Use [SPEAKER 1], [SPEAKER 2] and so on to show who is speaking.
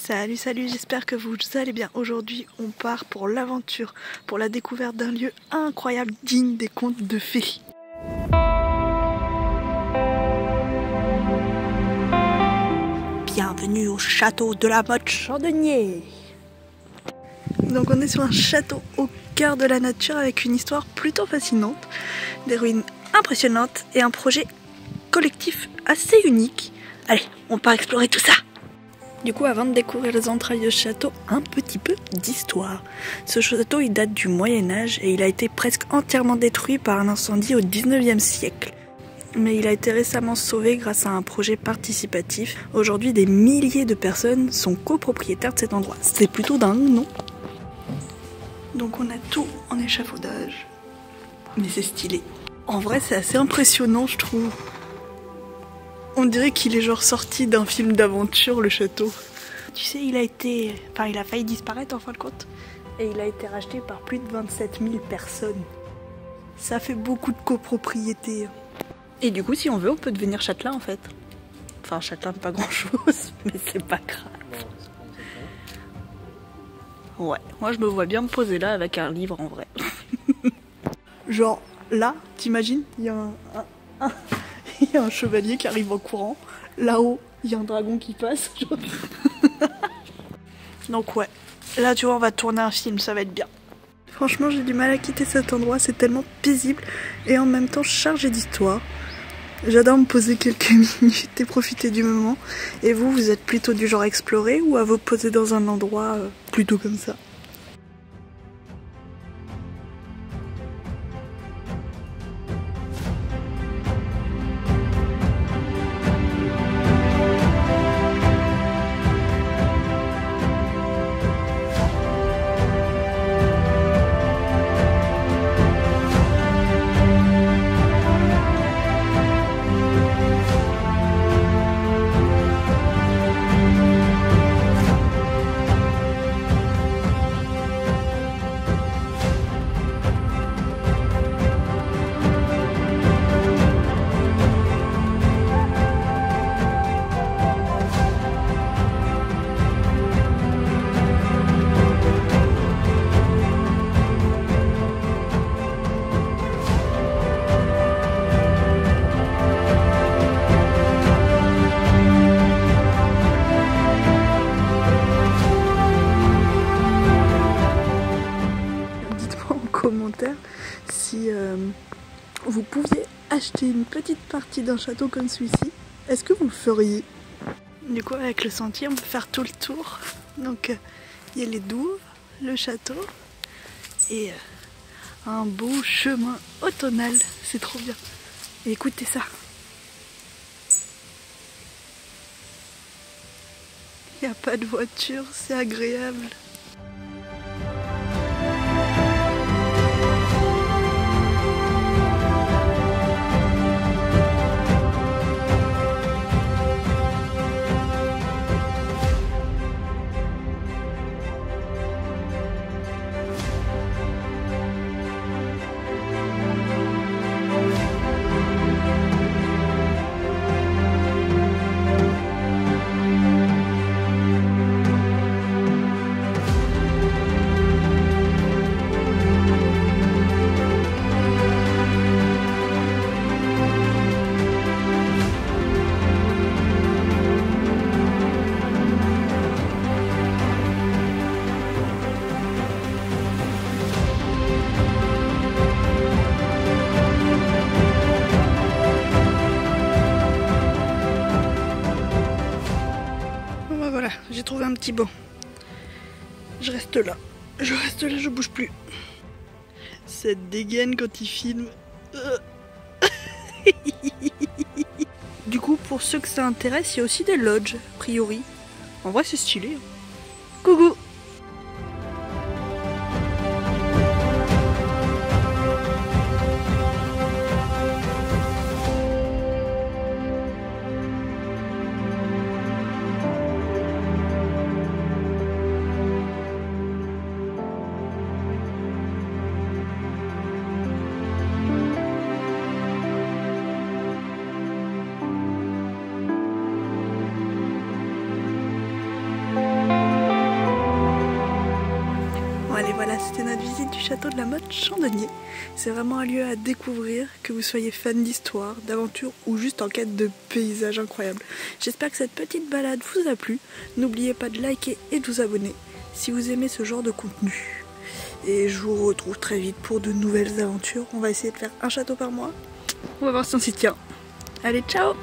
[SPEAKER 1] Salut, j'espère que vous allez bien. Aujourd'hui, on part pour l'aventure, pour la découverte d'un lieu incroyable digne des contes de fées. Bienvenue au château de la Motte Chandonnier. Donc on est sur un château au cœur de la nature avec une histoire plutôt fascinante, des ruines impressionnantes et un projet collectif assez unique. Allez, on part explorer tout ça. Du coup, avant de découvrir les entrailles de ce château, un petit peu d'histoire. Ce château, il date du Moyen-Âge et il a été presque entièrement détruit par un incendie au 19e siècle. Mais il a été récemment sauvé grâce à un projet participatif. Aujourd'hui, des milliers de personnes sont copropriétaires de cet endroit. C'est plutôt dingue, non? Donc on a tout en échafaudage. Mais c'est stylé. En vrai, c'est assez impressionnant, je trouve. On dirait qu'il est genre sorti d'un film d'aventure, le château. Tu sais, il a failli disparaître en fin de compte. Et il a été racheté par plus de 27 000 personnes. Ça fait beaucoup de copropriété. Et du coup, si on veut, on peut devenir châtelain en fait. Enfin, châtelain de pas grand chose, mais c'est pas grave. Ouais, moi je me vois bien me poser là avec un livre en vrai. Genre, là, t'imagines, il y a il y a un chevalier qui arrive en courant. Là-haut, il y a un dragon qui passe. Donc ouais, là tu vois, on va tourner un film, ça va être bien. Franchement, j'ai du mal à quitter cet endroit, c'est tellement paisible et en même temps chargé d'histoire. J'adore me poser quelques minutes et profiter du moment. Et vous, vous êtes plutôt du genre à explorer ou à vous poser dans un endroit plutôt comme ça? Commentaire si vous pouviez acheter une petite partie d'un château comme celui-ci, est-ce que vous le feriez? Du coup, avec le sentier, on peut faire tout le tour. Donc il y a les douves, le château et un beau chemin automnal, c'est trop bien. Et écoutez ça, il n'y a pas de voiture, c'est agréable. Voilà, j'ai trouvé un petit banc. Je reste là, je bouge plus. Cette dégaine quand il filme. Du coup, pour ceux que ça intéresse, il y a aussi des lodges, a priori. En vrai, c'est stylé. Coucou! c'était notre visite du château de la Motte Chandonnier. C'est vraiment un lieu à découvrir, que vous soyez fan d'histoire, d'aventure ou juste en quête de paysages incroyables. J'espère que cette petite balade vous a plu. N'oubliez pas de liker et de vous abonner si vous aimez ce genre de contenu. Et je vous retrouve très vite pour de nouvelles aventures. On va essayer de faire un château par mois. On va voir si on s'y tient. Allez, ciao!